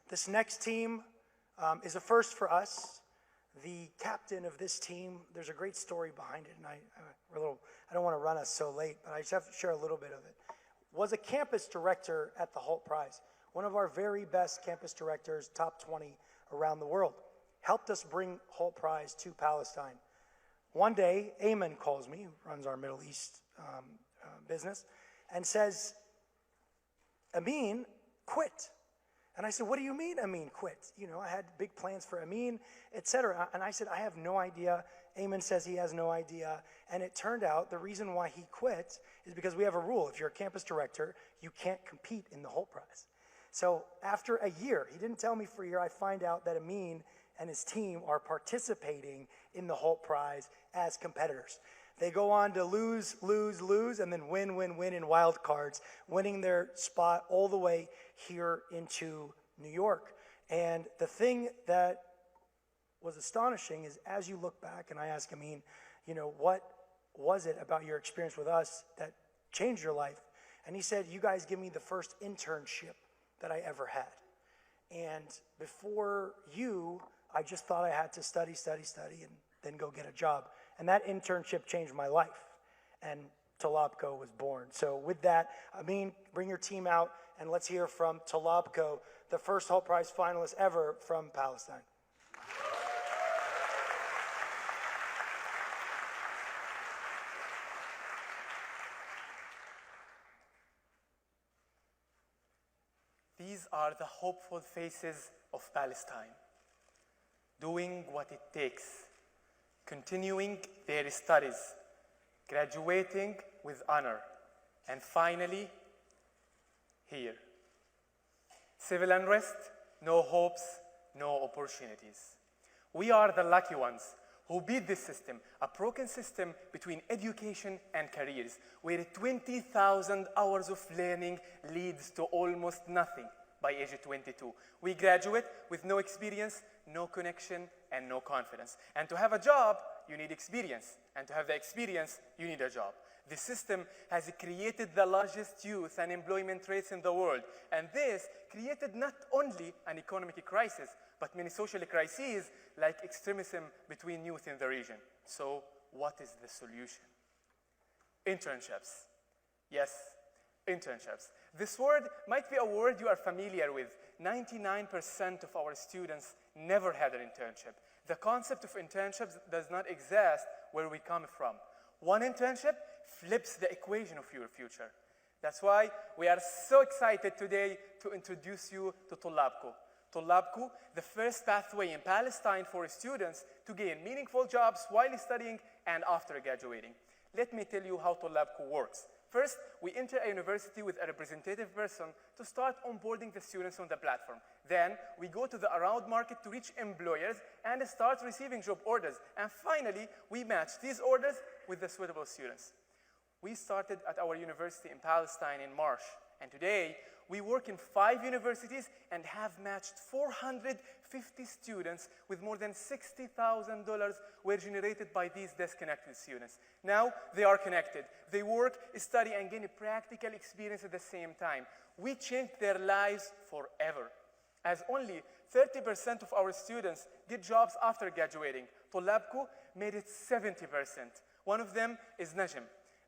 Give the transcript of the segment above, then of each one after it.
This next team is a first for us. The captain of this team, there's a great story behind it, and I don't want to run us so late, but I just have to share a little bit of it. Was a campus director at the Holt Prize, one of our very best campus directors, top 20 around the world, helped us bring Holt Prize to Palestine. One day, Ayman calls me, who runs our Middle East business, and says, Amin quit. And I said, what do you mean Amin quit? You know, I had big plans for Amin, etc. And I said, I have no idea. Ayman says he has no idea. And it turned out the reason why he quit is because we have a rule. If you're a campus director, you can't compete in the Holt Prize. So after a year, he didn't tell me for a year, I find out that Amin and his team are participating in the Holt Prize as competitors. They go on to lose, and then win in wild cards, winning their spot all the way here into New York. And the thing that was astonishing is as you look back, and I ask Amin, you know, what was it about your experience with us that changed your life? And he said, you guys give me the first internship that I ever had. And before you, I just thought I had to study, and then go get a job. And that internship changed my life. And TollabCo was born. So with that, Amin, bring your team out and let's hear from TollabCo, the first Holt Prize finalist ever from Palestine. These are the hopeful faces of Palestine, doing what it takes, continuing their studies, graduating with honor, and finally, here. Civil unrest, no hopes, no opportunities. We are the lucky ones who beat this system, a broken system between education and careers, where 20,000 hours of learning leads to almost nothing by age 22. We graduate with no experience, no connection, and no confidence. And to have a job, you need experience. And to have the experience, you need a job. The system has created the largest youth unemployment rates in the world. And this created not only an economic crisis, but many social crises like extremism between youth in the region. So what is the solution? Internships. Yes, internships. This word might be a word you are familiar with. 99% of our students never had an internship. The concept of internships does not exist where we come from. One internship flips the equation of your future. That's why we are so excited today to introduce you to TollabCo. TollabCo, the first pathway in Palestine for students to gain meaningful jobs while studying and after graduating. Let me tell you how TollabCo works. First, we enter a university with a representative person to start onboarding the students on the platform. Then, we go to the around market to reach employers and start receiving job orders. And finally, we match these orders with the suitable students. We started at our university in Palestine in March, and today, we work in 5 universities and have matched 450 students with more than $60,000 were generated by these disconnected students. Now, they are connected. They work, study, and gain a practical experience at the same time. We changed their lives forever. As only 30% of our students get jobs after graduating, TollabCo made it 70%. One of them is Najm.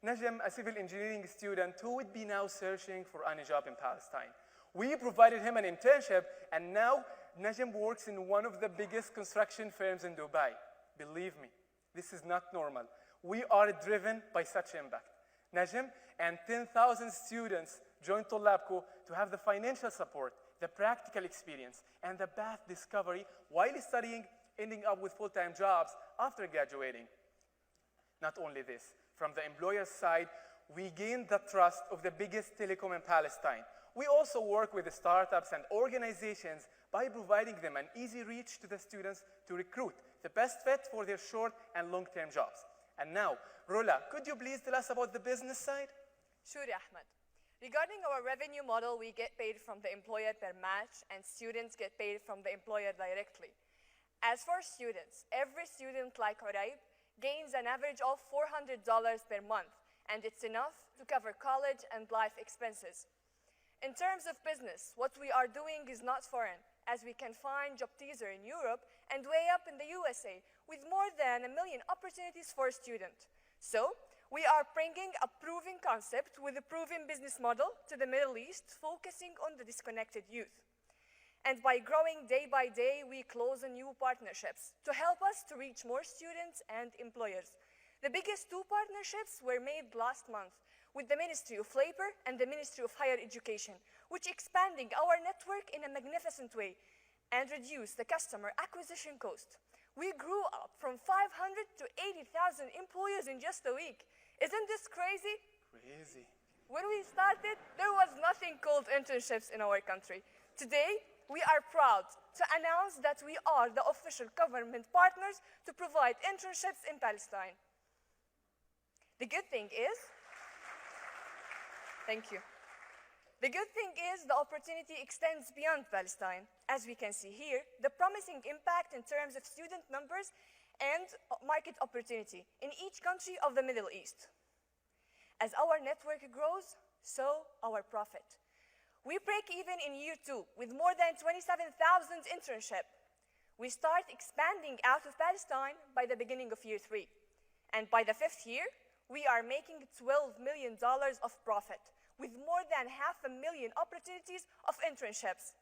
Najm, a civil engineering student who would be now searching for any job in Palestine. We provided him an internship, and now Najm works in one of the biggest construction firms in Dubai. Believe me, this is not normal. We are driven by such impact. Najm and 10,000 students joined TollabCo to have the financial support, the practical experience, and the path discovery while studying, ending up with full-time jobs after graduating. Not only this, from the employer's side, we gained the trust of the biggest telecom in Palestine. We also work with the startups and organizations by providing them an easy reach to the students to recruit the best fit for their short and long-term jobs. And now, Rola, could you please tell us about the business side? Sure, Ahmed. Regarding our revenue model, we get paid from the employer per match, and students get paid from the employer directly. As for students, every student like Uraib gains an average of $400 per month, and it's enough to cover college and life expenses. In terms of business, what we are doing is not foreign, as we can find job teaser in Europe and way up in the USA with more than 1 million opportunities for a student. So, we are bringing a proven concept with a proven business model to the Middle East, focusing on the disconnected youth. And by growing day by day, we close new partnerships to help us to reach more students and employers. The biggest 2 partnerships were made last month with the Ministry of Labor and the Ministry of Higher Education, which expanding our network in a magnificent way and reduce the customer acquisition cost. We grew up from 500 to 80,000 employees in just a week. Isn't this crazy? Crazy. When we started, there was nothing called internships in our country. Today, we are proud to announce that we are the official government partners to provide internships in Palestine. The good thing is, thank you. The good thing is the opportunity extends beyond Palestine. As we can see here, the promising impact in terms of student numbers and market opportunity in each country of the Middle East. As our network grows, so our profit. We break even in year 2 with more than 27,000 internship. We start expanding out of Palestine by the beginning of year 3. And by the 5th year, we are making $12 million of profit with more than 500,000 opportunities of internships.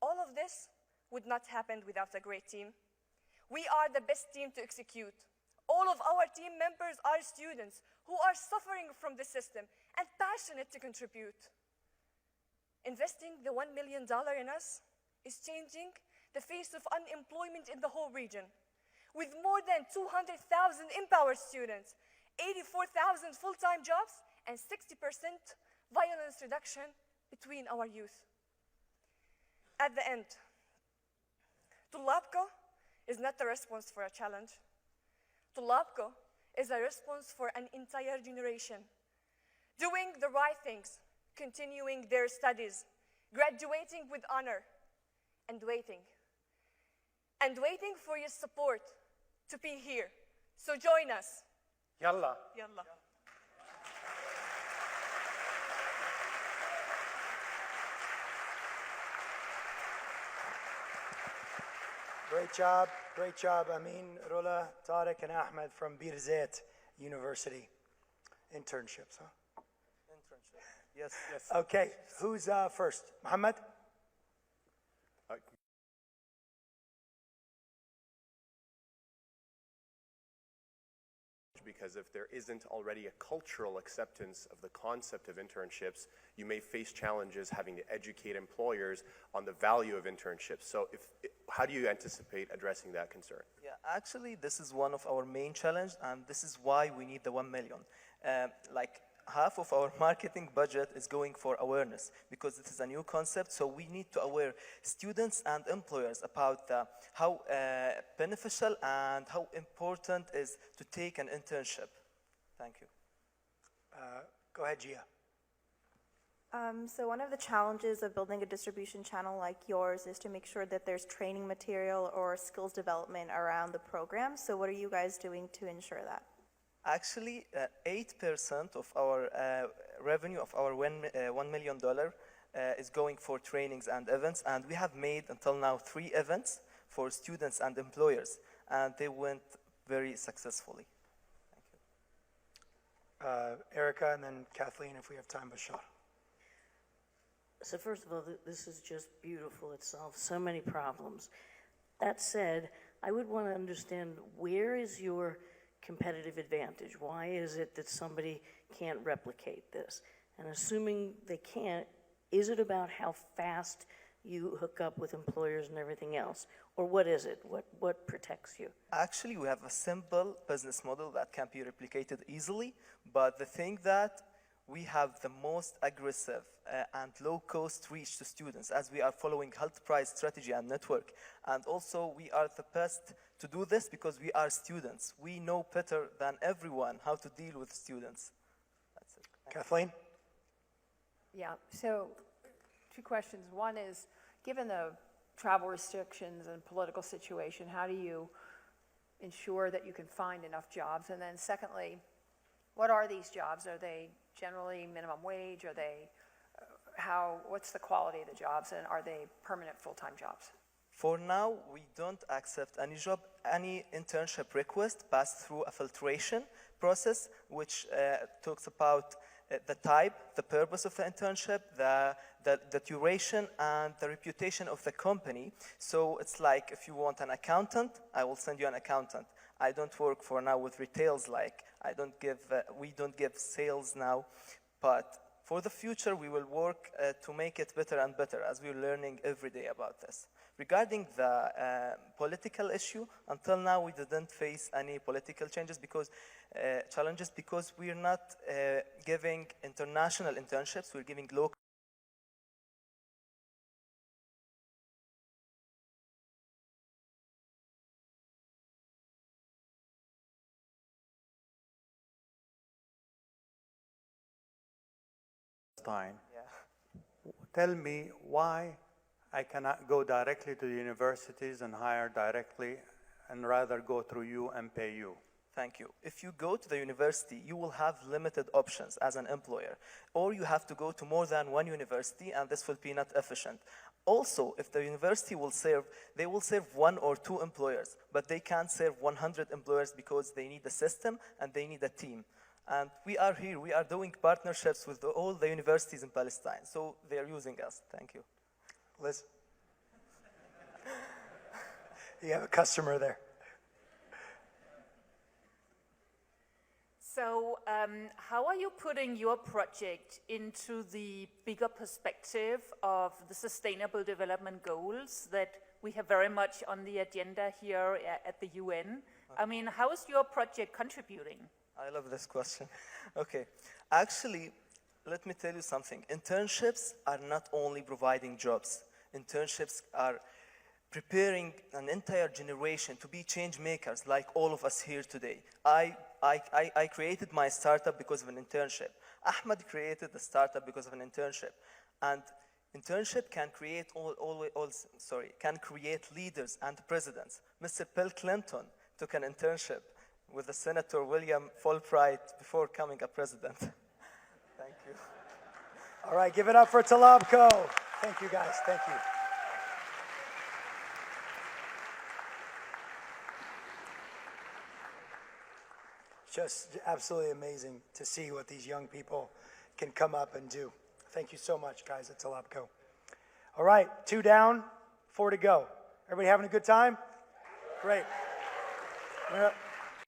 All of this would not happen without a great team. We are the best team to execute. All of our team members are students who are suffering from the system and passionate to contribute. Investing the $1 million in us is changing the face of unemployment in the whole region. With more than 200,000 empowered students, 84,000 full-time jobs, and 60% violence reduction between our youth. At the end, TollabCo is not a response for a challenge. TollabCo is a response for an entire generation, doing the right things, continuing their studies, graduating with honor, and waiting. And waiting for your support to be here. So join us. Yalla. Yalla. Great job, Amin, Rula, Tariq, and Ahmed from Bir Zayt University. Internships, huh? Internship. Yes, yes. Okay, who's first? Muhammad? Because if there isn't already a cultural acceptance of the concept of internships, you may face challenges having to educate employers on the value of internships. So how do you anticipate addressing that concern? Yeah, actually, this is one of our main challenges, and this is why we need the 1 million. Like half of our marketing budget is going for awareness because this is a new concept, so we need to aware students and employers about how beneficial and how important is to take an internship. Thank you. Go ahead, Gia. So one of the challenges of building a distribution channel like yours is to make sure that there's training material or skills development around the program. So what are you guys doing to ensure that? Actually, 8% of our revenue of our $1 million is going for trainings and events, and we have made until now 3 events for students and employers, and they went very successfully. Thank you. Erica, and then Kathleen, if we have time, Bashar. So first of all, this is just beautiful. It solves so many problems. That said, I would want to understand, where is your competitive advantage? Why is it that somebody can't replicate this? And assuming they can't, is it about how fast you hook up with employers and everything else? Or what is it? What protects you? Actually, we have a simple business model that can be replicated easily, but the thing that we have the most aggressive and low-cost reach to students, as we are following health price strategy and network. And also, we are the best to do this because we are students. We know better than everyone how to deal with students. That's it. Kathleen? Yeah, so 2 questions. One is, given the travel restrictions and political situation, how do you ensure that you can find enough jobs? And then secondly, what are these jobs? Are they generally minimum wage? Are they what's the quality of the jobs, and are they permanent full-time jobs? For now, we don't accept any job, any internship request passed through a filtration process, which talks about the type, the purpose of the internship, the duration, and the reputation of the company. So it's like if you want an accountant, I will send you an accountant. I don't work for now with retails, like we don't give sales now, but for the future, we will work to make it better and better as we're learning every day about this. Regarding the political issue, until now we didn't face any political challenges because we're not giving international internships, we're giving local. Time. Tell me why I cannot go directly to the universities and hire directly and rather go through you and pay you. Thank you. If you go to the university, you will have limited options as an employer, or you have to go to more than one university, and this will be not efficient. Also, if the university will serve, they will serve 1 or 2 employers, but they can't serve 100 employers because they need a system and they need a team. And we are here, we are doing partnerships with all the universities in Palestine, so they are using us. Thank you. Liz? You have a customer there. So how are you putting your project into the bigger perspective of the Sustainable Development Goals that we have very much on the agenda here at the UN? I mean, how is your project contributing? I love this question. Okay. Actually, let me tell you something. Internships are not only providing jobs. Internships are preparing an entire generation to be change makers like all of us here today. I created my startup because of an internship. Ahmed created the startup because of an internship. And internship can create can create leaders and presidents. Mr. Bill Clinton took an internship with the Senator William Fulbright before becoming a president. Thank you. All right, give it up for TollabCo. Thank you, guys. Thank you. Just absolutely amazing to see what these young people can come up and do. Thank you so much, guys, at TollabCo. All right, 2 down, 4 to go. Everybody having a good time? Great.